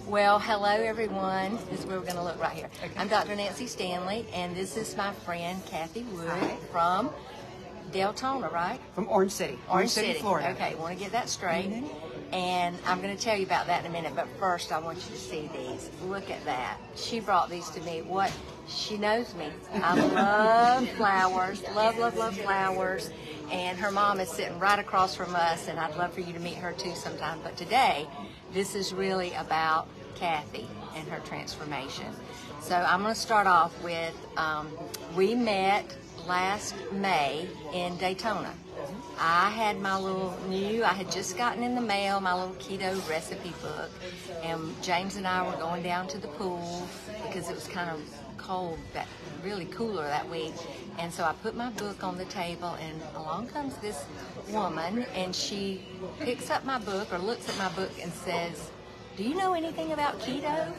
Well, hello everyone. This is where we're going to look right here. Okay. I'm Dr. Nancy Stanley, and this is my friend Kathy Wood. Hi. From Deltona, right? From Orange City. Orange City, Florida. Okay, want to get that straight. And I'm going to tell you about that in a minute, but first I want you to see these. Look at that. She brought these to me. She knows me. I love flowers, love flowers. And her mom is sitting right across from us, and I'd love for you to meet her too sometime. But today, this is really about Kathy and her transformation. So I'm going to start off with, we met last May in Daytona. I had I had just gotten in the mail my little keto recipe book, and James and I were going down to the pool because it was kind of cold, really cooler that week. And so I put my book on the table, and along comes this woman, and she picks up my book or looks at my book and says, "Do you know anything about keto?"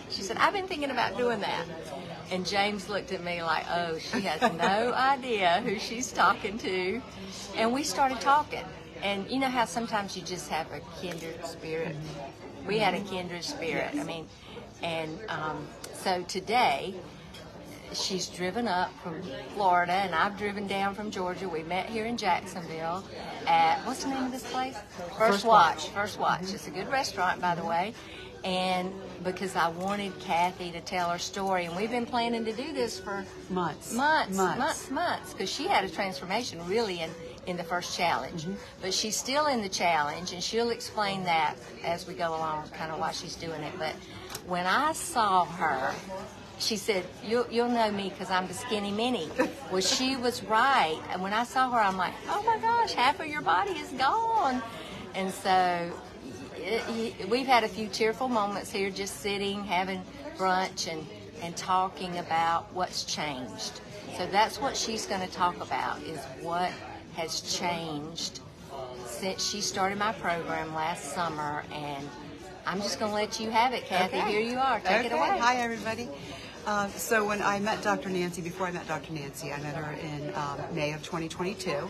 She said, "I've been thinking about doing that." And James looked at me like, oh, she has no idea who she's talking to. And we started talking. And you know how sometimes you just have a kindred spirit? We had a kindred spirit. I mean, and so today, she's driven up from Florida, and I've driven down from Georgia. We met here in Jacksonville at, what's the name of this place? First Watch. First Watch. It's a good restaurant, by the way. And because I wanted Kathy to tell her story, and we've been planning to do this for months, because she had a transformation really in the first challenge. But she's still in the challenge, and she'll explain that as we go along, kind of why she's doing it. But when I saw her, she said, you'll know me because I'm the skinny mini. Well, she was right. And when I saw her, I'm like, oh my gosh, half of your body is gone. And so we've had a few tearful moments here, just sitting, having brunch, and talking about what's changed. So that's what she's going to talk about, is what has changed since she started my program last summer. And I'm just going to let you have it, Kathy. Okay. Here you are. Take it away. Hi, everybody. So when I met Dr. Nancy, before I met Dr. Nancy, I met her in May of 2022.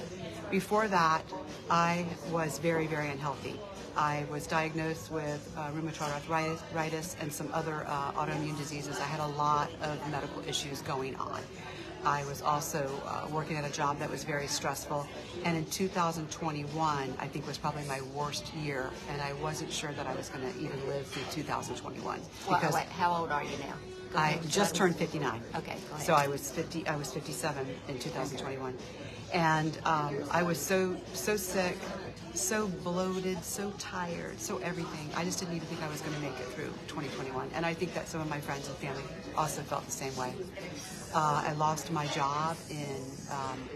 Before that, I was very, very unhealthy. I was diagnosed with rheumatoid arthritis and some other autoimmune diseases. I had a lot of medical issues going on. I was also working at a job that was very stressful. And in 2021, I think was probably my worst year, and I wasn't sure that I was going to even live through 2021. Because wait, how old are you now? I just turned 59. Okay, go ahead. So I was 57 in 2021. And I was so sick, so bloated, so tired, so everything. I just didn't even think I was going to make it through 2021. And I think that some of my friends and family also felt the same way. I lost my job in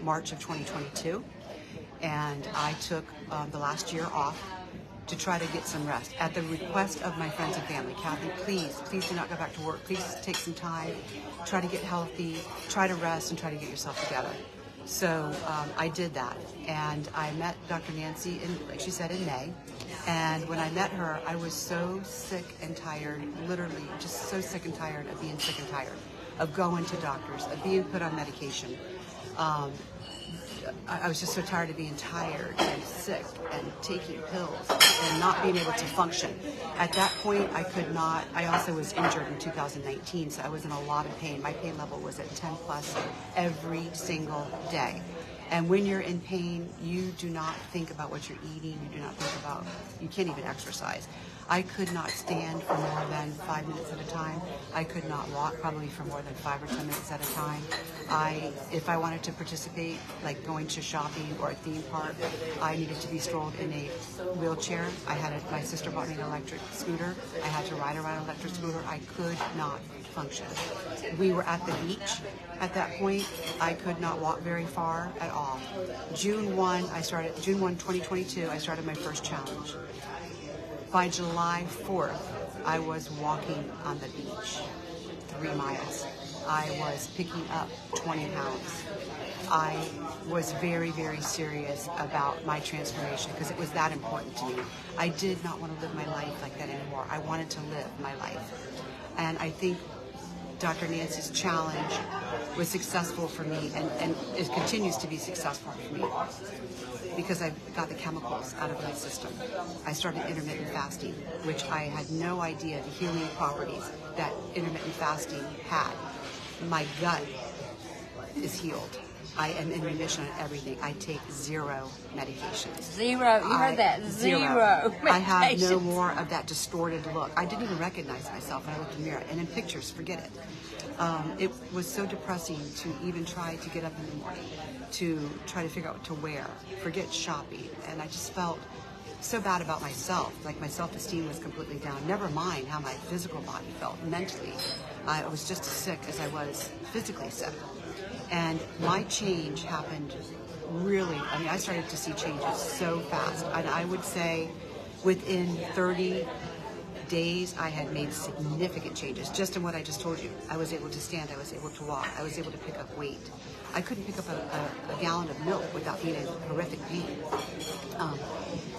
March of 2022, and I took the last year off to try to get some rest. At the request of my friends and family, Kathy, please do not go back to work. Please take some time, try to get healthy, try to rest, and try to get yourself together. So I did that, and I met Dr. Nancy, like she said, in May. And when I met her, I was so sick and tired, literally just so sick and tired of being sick and tired, of going to doctors, of being put on medication. I was just so tired of being tired and sick and taking pills and not being able to function. At that point, I could not. I also was injured in 2019, so I was in a lot of pain. My pain level was at 10 plus every single day. And when you're in pain, you do not think about what you're eating. You do not think about, you can't even exercise. I could not stand for more than 5 minutes at a time. I could not walk probably for more than 5 or 10 minutes at a time. If I wanted to participate, like going to shopping or a theme park, I needed to be strolled in a wheelchair. My sister bought me an electric scooter. I had to ride around an electric scooter. I could not function. We were at the beach at that point. I could not walk very far at all. June 1, 2022, I started my first challenge. By July 4th, I was walking on the beach 3 miles. I was picking up 20 pounds. I was very, very serious about my transformation because it was that important to me. I did not want to live my life like that anymore. I wanted to live my life. And I think Dr. Nancy's challenge was successful for me, and it continues to be successful for me because I got the chemicals out of my system. I started intermittent fasting, which I had no idea the healing properties that intermittent fasting had. My gut is healed. I am in remission on everything. I take 0 medications. Zero. You heard that? Zero. I have no medications. more of that distorted look. I didn't even recognize myself when I looked in the mirror. And in pictures, forget it. It was so depressing to even try to get up in the morning, to try to figure out what to wear, forget shopping. And I just felt so bad about myself. Like my self-esteem was completely down. Never mind how my physical body felt. Mentally, I was just as sick as I was physically sick. And my change happened really, I mean, I started to see changes so fast. And I would say within 30 days, I had made significant changes. Just in what I just told you. I was able to stand, I was able to walk, I was able to pick up weight. I couldn't pick up a gallon of milk without being in horrific pain.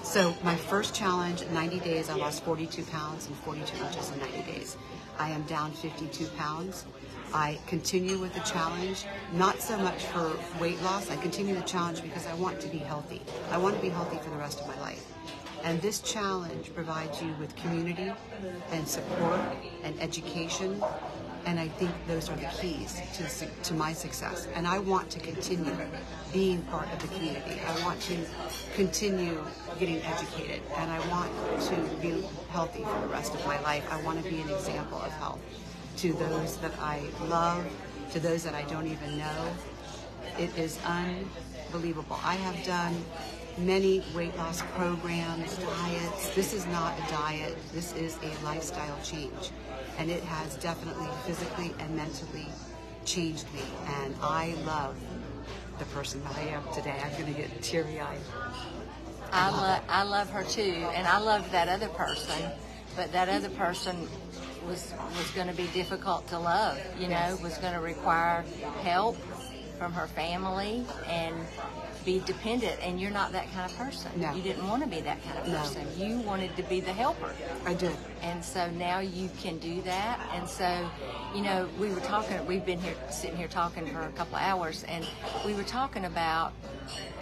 So my first challenge, 90 days, I lost 42 pounds and 42 inches in 90 days. I am down 52 pounds. I continue with the challenge, not so much for weight loss. I continue the challenge because I want to be healthy. I want to be healthy for the rest of my life. And this challenge provides you with community and support and education. And I think those are the keys to my success. And I want to continue being part of the community. I want to continue getting educated. And I want to be healthy for the rest of my life. I want to be an example of health to those that I love, to those that I don't even know. It is unbelievable. I have done many weight loss programs, diets. This is not a diet. This is a lifestyle change. And it has definitely physically and mentally changed me. And I love the person that I am today. I'm going to get teary-eyed. I love her too, and I love that other person, but that other person was going to be difficult to love, you know, was going to require help from her family and be dependent, and you're not that kind of person. No. You didn't want to be that kind of person. No. You wanted to be the helper. I did. And so now you can do that. And so, you know, we've been here, sitting here talking for a couple of hours, and we were talking about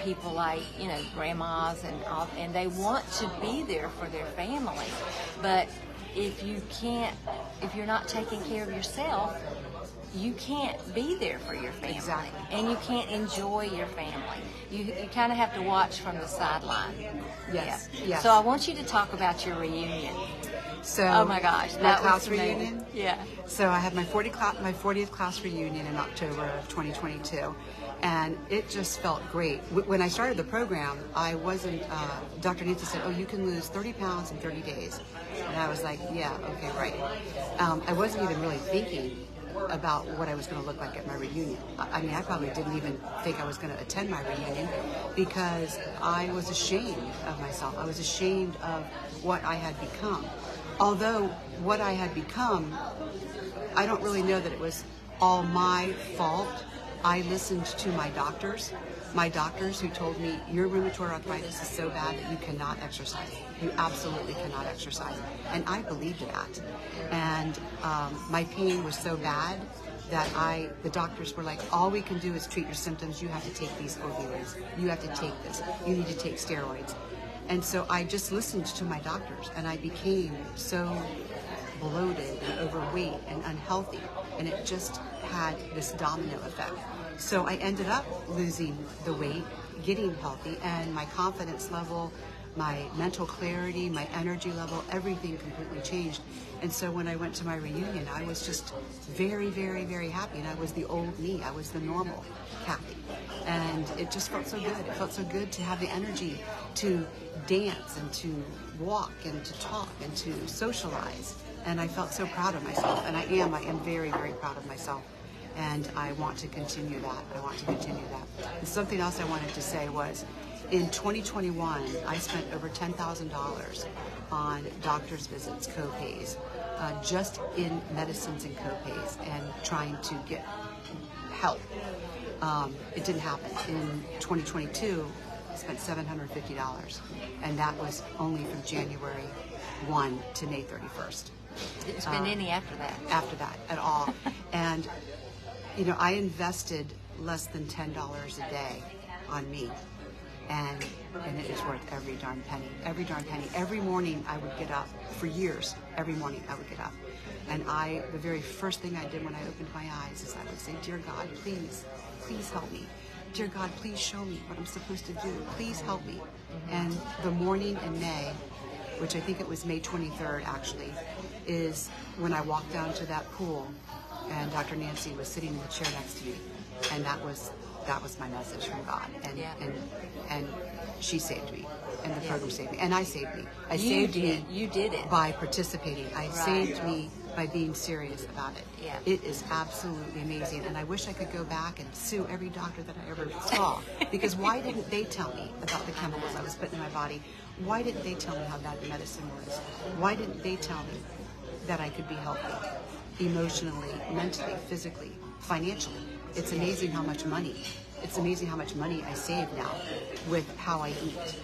people like, you know, grandmas and all, and they want to be there for their family. But if you're not taking care of yourself, you can't be there for your family. Exactly. And you can't enjoy your family. You kind of have to watch from the sideline. Yes. Yeah. Yes. So I want you to talk about your reunion. So, Oh my gosh, my that class was amazing. reunion? Yeah. So I had my 40th class reunion in October of 2022, and it just felt great. When I started the program, I wasn't, Dr. Nancy said, oh, you can lose 30 pounds in 30 days. And I was like, yeah, okay, right. I wasn't even really thinking about what I was going to look like at my reunion. I mean, I probably didn't even think I was going to attend my reunion because I was ashamed of myself. I was ashamed of what I had become. Although what I had become, I don't really know that it was all my fault. I listened to my doctors who told me, your rheumatoid arthritis is so bad that you cannot exercise. You absolutely cannot exercise. And I believed that. And my pain was so bad that the doctors were like, all we can do is treat your symptoms. You have to take these opioids. You have to take this. You need to take steroids. And so I just listened to my doctors, and I became so bloated and overweight and unhealthy. And it just had this domino effect. So I ended up losing the weight, getting healthy, and my confidence level, my mental clarity, my energy level, everything completely changed. And so when I went to my reunion, I was just very, very, very happy. And I was the old me. I was the normal Kathy. And it just felt so good. It felt so good to have the energy to dance and to walk and to talk and to socialize. And I felt so proud of myself. And I am very, very proud of myself. And I want to continue that. And something else I wanted to say was, in 2021, I spent over $10,000 on doctor's visits, co-pays, just in medicines and co-pays and trying to get help. It didn't happen. In 2022, I spent $750, and that was only from January 1 to May 31st. Didn't spend any after that. After that at all. And, you know, I invested less than $10 a day on me. And it is worth every darn penny. Every darn penny. Every morning I would get up. For years, every morning I would get up. And the very first thing I did when I opened my eyes is I would say, Dear God, please, please help me. Dear God, please show me what I'm supposed to do. Please help me. And the morning in May, which I think it was May 23rd actually, is when I walked down to that pool and Dr. Nancy was sitting in the chair next to me. And that was my message from God. And she saved me. And the program saved me. And I saved me. You did it. By participating. I saved me by being serious about it. Yeah. It is absolutely amazing. And I wish I could go back and sue every doctor that I ever saw. Because why didn't they tell me about the chemicals I was putting in my body? Why didn't they tell me how bad the medicine was? Why didn't they tell me that I could be healthy? Emotionally, mentally, physically, financially. It's amazing how much money. It's amazing how much money I save now with how I eat.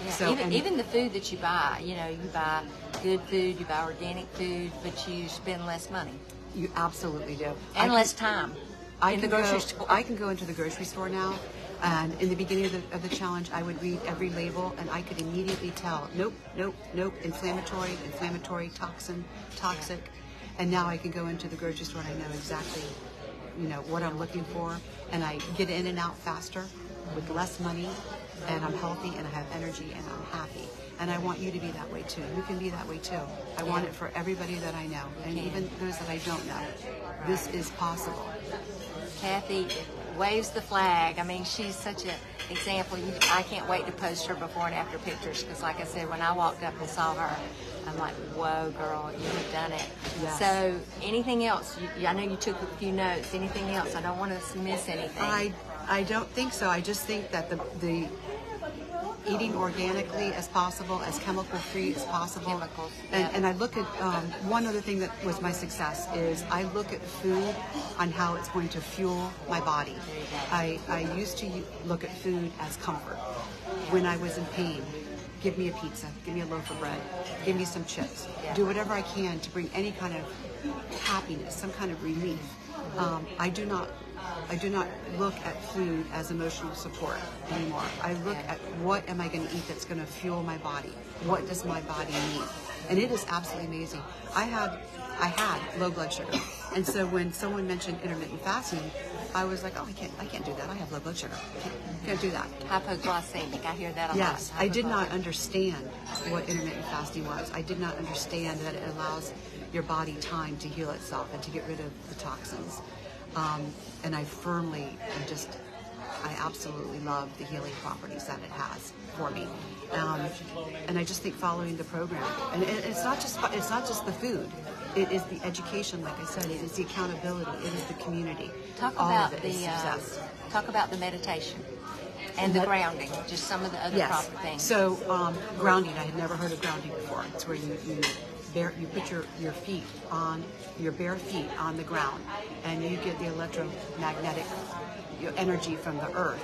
Yeah. So, even the food that you buy, you know, you buy good food, you buy organic food, but you spend less money. You absolutely do. And less time in the grocery store. I can go into the grocery store now, and in the beginning of the challenge, I would read every label, and I could immediately tell, nope, nope, nope, inflammatory, toxin, toxic. Yeah. And now I can go into the grocery store and I know exactly, you know, what I'm looking for, and I get in and out faster with less money, and I'm healthy and I have energy and I'm happy. And I want you to be that way too. You can be that way too. I want it for everybody that I know, and even those that I don't know. This is possible. Kathy waves the flag. I mean, she's such an example. I can't wait to post her before and after pictures, because like I said, when I walked up and saw her, I'm like, whoa, girl, you've done it. Yes. So anything else? I know you took a few notes. Anything else? I don't want to miss anything. I don't think so. I just think that the eating organically as possible, as chemical-free as possible. Chemicals, and I look at, one other thing that was my success is I look at food on how it's going to fuel my body. I used to look at food as comfort. When I was in pain, give me a pizza, give me a loaf of bread, give me some chips. Do whatever I can to bring any kind of happiness, some kind of relief. I do not look at food as emotional support anymore. I look at what am I going to eat that's going to fuel my body? What does my body need? And it is absolutely amazing. I had low blood sugar, and so when someone mentioned intermittent fasting, I was like, oh, I can't do that. I have low blood sugar. Can't do that. Hypoglycemic. I hear that a lot. Yes, I did not understand what intermittent fasting was. I did not understand that it allows your body time to heal itself and to get rid of the toxins. And I absolutely love the healing properties that it has for me. And I just think following the program, and it's not just the food. It is the education, like I said. It is the accountability. It is the community. Talk about the meditation and the grounding. Just some of the other proper things. So grounding. I had never heard of grounding before. It's where you put your feet on your bare feet on the ground, and you get the electromagnetic energy from the earth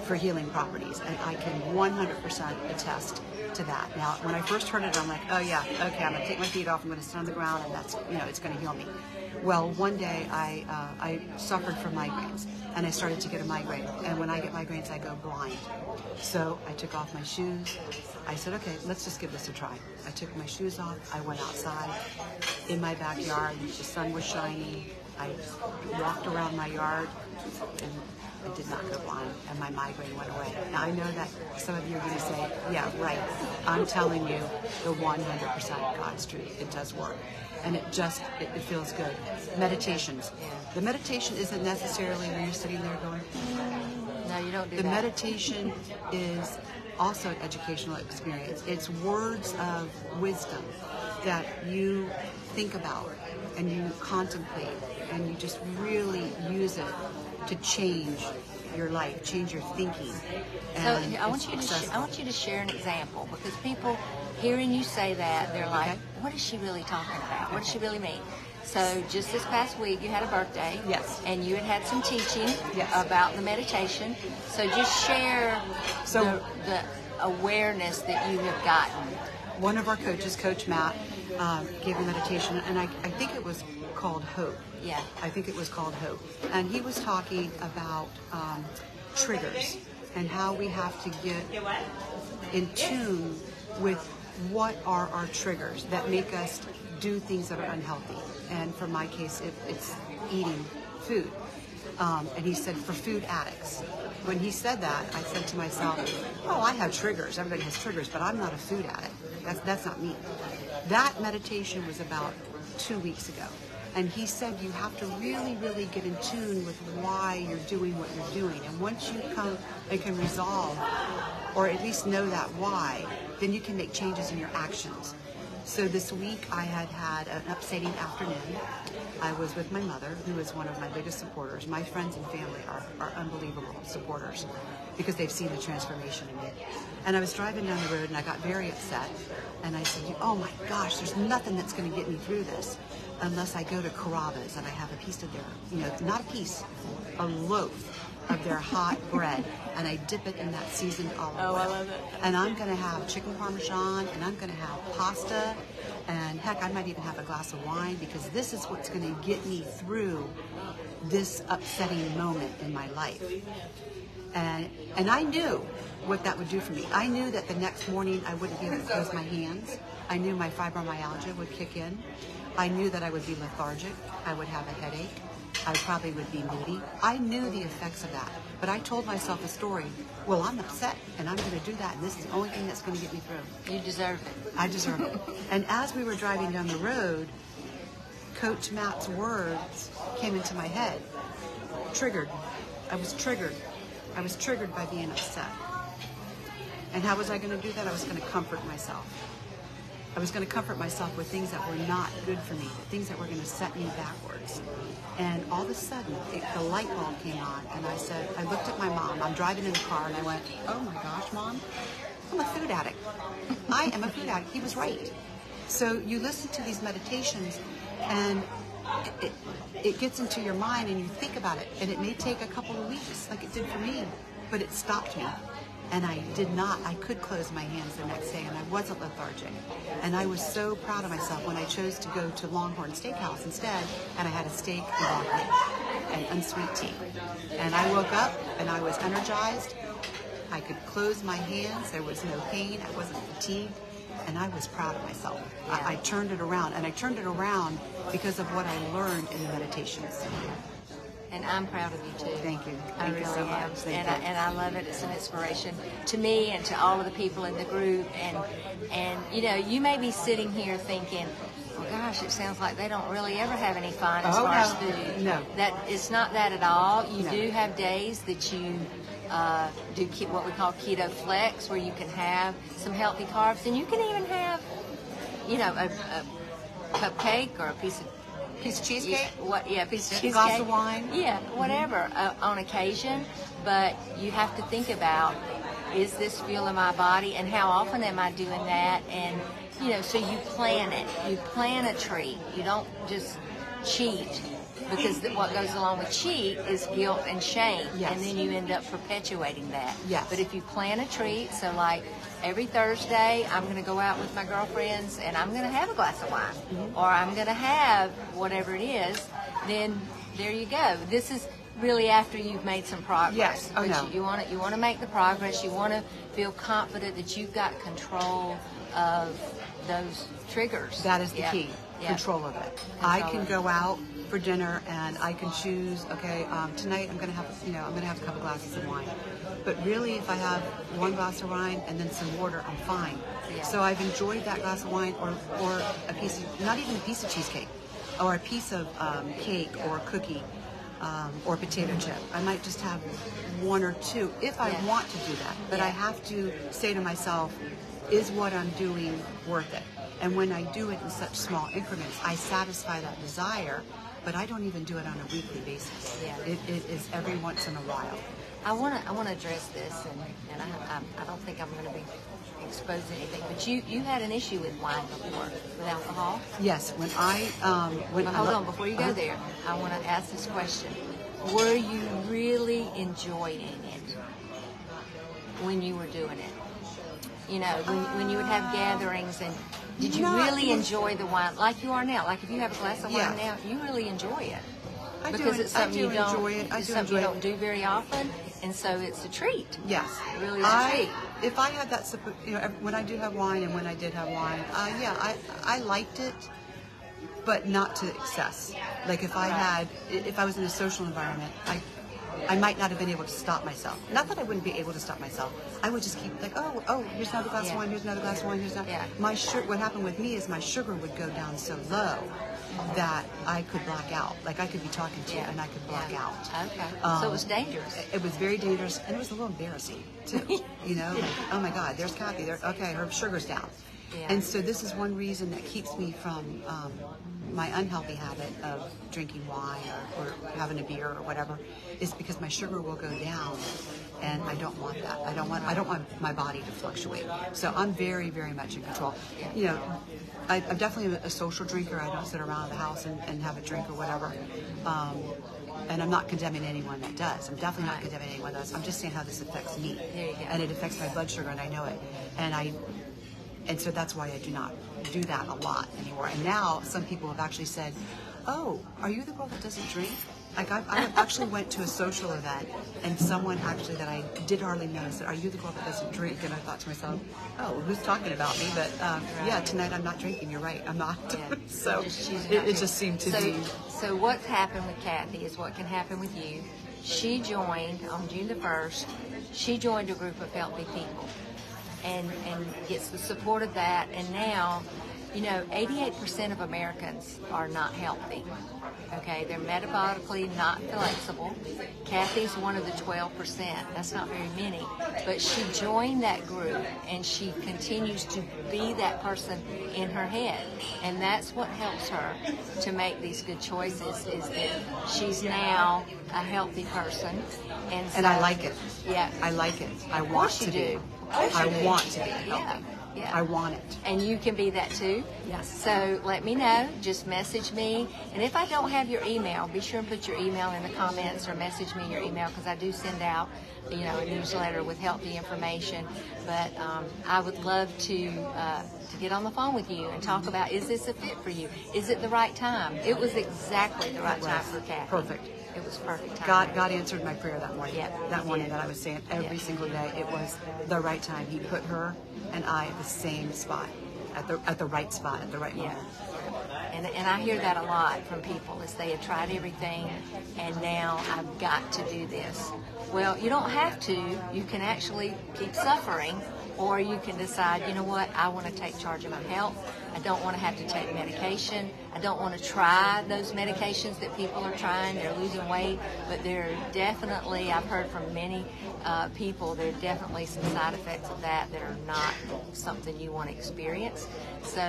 for healing properties, and I can 100% attest to that. Now, when I first heard it, I'm like, oh yeah, okay, I'm gonna take my feet off, I'm gonna sit on the ground, and that's, it's gonna heal me. Well, one day I suffered from migraines, and I started to get a migraine, and when I get migraines, I go blind. So I took off my shoes. I said, okay, let's just give this a try. I took my shoes off. I went outside in my backyard. The sun was shining. I walked around my yard, and I did not go blind, and my migraine went away. Now, I know that some of you are going to say, yeah, right. I'm telling you the 100% God's truth. It does work. And it feels good. Meditations. The meditation isn't necessarily when you're sitting there going, no, you don't do that. The that. meditation is also an educational experience. It's words of wisdom that you think about and you contemplate, and you just really use it to change your life, change your thinking. And so I want you to share an example, because people hearing you say that, they're like, what is she really talking about? What does she really mean? So just this past week, you had a birthday. Yes. And you had some teaching about the meditation. So just share the awareness that you have gotten one of our coaches, Coach Matt, gave a meditation, and I think it was called Hope. Yeah. I think it was called Hope. And he was talking about triggers and how we have to get in tune with what are our triggers that make us do things that are unhealthy. And for my case, it's eating food. And he said for food addicts. When he said that, I said to myself, oh, I have triggers. Everybody has triggers, but I'm not a food addict. That's not me. That meditation was about 2 weeks ago. And he said you have to really, really get in tune with why you're doing what you're doing. And once you come and can resolve, or at least know that why, then you can make changes in your actions. So this week I had an upsetting afternoon. I was with my mother, who is one of my biggest supporters. My friends and family are unbelievable supporters because they've seen the transformation in me. And I was driving down the road and I got very upset. And I said, oh my gosh, there's nothing that's going to get me through this unless I go to Carrabba's and I have a piece of their, not a piece, a loaf of their hot bread, and I dip it in that seasoned olive oil. Oh, I love it. And I'm going to have chicken parmesan, and I'm going to have pasta, and heck, I might even have a glass of wine, because this is what's going to get me through this upsetting moment in my life. And I knew what that would do for me. I knew that the next morning I wouldn't be able to close my hands. I knew my fibromyalgia would kick in. I knew that I would be lethargic. I would have a headache. I probably would be moody. I knew the effects of that. But I told myself a story. Well, I'm upset, and I'm going to do that, and this is the only thing that's going to get me through. You deserve it. I deserve it. And as we were driving down the road, Coach Matt's words came into my head. Triggered. I was triggered. I was triggered by being upset. And how was I going to do that? I was going to comfort myself. I was going to comfort myself with things that were not good for me, the things that were going to set me backwards. And all of a sudden, the light bulb came on, and I looked at my mom. I'm driving in the car, and I went, oh my gosh, Mom, I'm a food addict. I am a food addict. He was right. So you listen to these meditations, and it gets into your mind, and you think about it, and it may take a couple of weeks, like it did for me, but it stopped me. And I could close my hands the next day, and I wasn't lethargic. And I was so proud of myself when I chose to go to Longhorn Steakhouse instead, and I had a steak and broccoli and unsweet tea. And I woke up, and I was energized. I could close my hands. There was no pain. I wasn't fatigued. And I was proud of myself. Yeah. I turned it around, and I turned it around because of what I learned in the meditations. And I'm proud of you too. Thank you. I Thank really you so am. much. Thank And you. I love it. It's an inspiration to me and to all of the people in the group. And you know, you may be sitting here thinking, well, gosh, it sounds like they don't really ever have any fun as far as food. No. That it's not that at all. You No. do have days that you do what we call keto flex, where you can have some healthy carbs, and you can even have, you know, a cupcake or a piece of cheesecake? Yeah, piece of cheesecake. Glass of wine? Yeah, whatever, on occasion. But you have to think about, is this fueling my body, and how often am I doing that? And, you know, so you plan it. You plan a treat. You don't just cheat, because what goes along with cheat is guilt and shame. Yes. And then you end up perpetuating that. Yes. But if you plan a treat, so like every Thursday I'm going to go out with my girlfriends and I'm going to have a glass of wine, or I'm going to have whatever it is, then there you go. This is really after you've made some progress. Yes. Oh, but no. you want to make the progress. You want to feel confident that you've got control of those triggers. That is the Yeah. key. Yeah. Control of it. I can go out for dinner and I can choose, okay, tonight I'm going to have a couple glasses of wine. But really, if I have one glass of wine and then some water, I'm fine. Yeah. So I've enjoyed that glass of wine, or a piece of, not even a piece of cheesecake, or a piece of cake or cookie, or potato chip. I might just have one or two if I Yeah. want to do that. But Yeah. I have to say to myself, is what I'm doing worth it? And when I do it in such small increments, I satisfy that desire, but I don't even do it on a weekly basis. Yeah. It is every once in a while. I want to address this, and I don't think I'm going to be exposing anything. But you had an issue with wine before, with alcohol. Yes, when I But hold on, before you go there, I want to ask this question: were you really enjoying it when you were doing it? You know, when you would have gatherings, and did you really enjoy the wine like you are now? Like if you have a glass of wine now, you really enjoy it. Because it's something you don't do very often, and so it's a treat. Yes, it really is a treat. If I had that, you know, when I do have wine, and when I did have wine, I liked it, but not to excess. Like if I was in a social environment, I might not have been able to stop myself. Not that I wouldn't be able to stop myself. I would just keep like, oh, here's another glass of wine, here's another glass of wine, here's another. What happened with me is my sugar would go down so low that I could black out. Like I could be talking to you and I could black out. Okay. So it was dangerous. It was very dangerous, and it was a little embarrassing too. You know, like, oh my God, there's Kathy. Okay, her sugar's down. And so this is one reason that keeps me from my unhealthy habit of drinking wine or having a beer or whatever, is because my sugar will go down, and I don't want that. I don't want my body to fluctuate. So I'm very, very much in control. You know, I'm definitely a social drinker. I don't sit around the house and have a drink or whatever. And I'm not condemning anyone that does. I'm definitely not condemning anyone that does. I'm just saying how this affects me. There you go. And it affects my blood sugar, and I know it. And so that's why I do not do that a lot anymore. And now some people have actually said, oh, are you the girl that doesn't drink? Like I actually went to a social event, and someone actually that I did hardly know said, are you the girl that doesn't drink? And I thought to myself, oh, who's talking about me? But yeah, tonight I'm not drinking. You're right, I'm not. Yeah. So it just seemed to be. So what's happened with Kathy is what can happen with you. She joined on June the 1st. She joined a group of healthy people, and gets the support of that. And now, you know, 88% of Americans are not healthy. Okay, they're metabolically not flexible. Kathy's one of the 12%. That's not very many. But she joined that group, and she continues to be that person in her head. And that's what helps her to make these good choices, is that she's now a healthy person. And I like it. Yeah. I like it. I want to be. I want to be healthy. Yeah. I want it. And you can be that too. Yes. So let me know. Just message me. And if I don't have your email, be sure and put your email in the comments, or message me your email, because I do send out, you know, a newsletter with healthy information. But I would love to get on the phone with you and talk about, is this a fit for you? Is it the right time? It was exactly the right time for Kathy. Perfect. It was perfect time. God answered my prayer that morning. That morning that I was saying every single day, it was the right time. He put her and I at the same spot, at the right spot, at the right moment. And I hear that a lot from people, is they have tried everything, and now I've got to do this. Well, you don't have to. You can actually keep suffering, or you can decide, you know what, I want to take charge of my health. I don't want to have to take medication. I don't want to try those medications that people are trying. They're losing weight, but there are definitely, I've heard from many people, there are definitely some side effects of that are not something you want to experience. So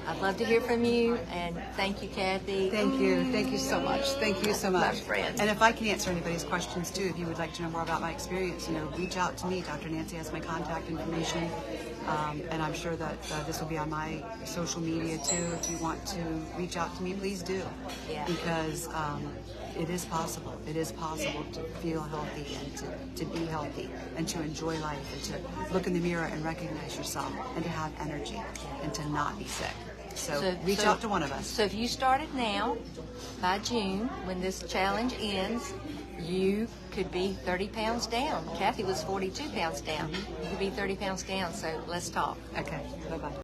I'd love to hear from you, and thank you, Kathy. Thank you. Thank you so much. Thank you so much. My friend. And if I can answer anybody's questions too, if you would like to know more about my experience, you know, reach out to me. Dr. Nancy has my contact information, and I'm sure that this will be on my social media too. If you want to reach out to me, please do. Yeah. Because it is possible. It is possible to feel healthy, and to be healthy, and to enjoy life, and to look in the mirror and recognize yourself, and to have energy, and to not be sick. So reach out to one of us. So if you started now, by June, when this challenge ends, you could be 30 pounds down. Kathy was 42 pounds down. You could be 30 pounds down. So let's talk. Okay. Bye-bye.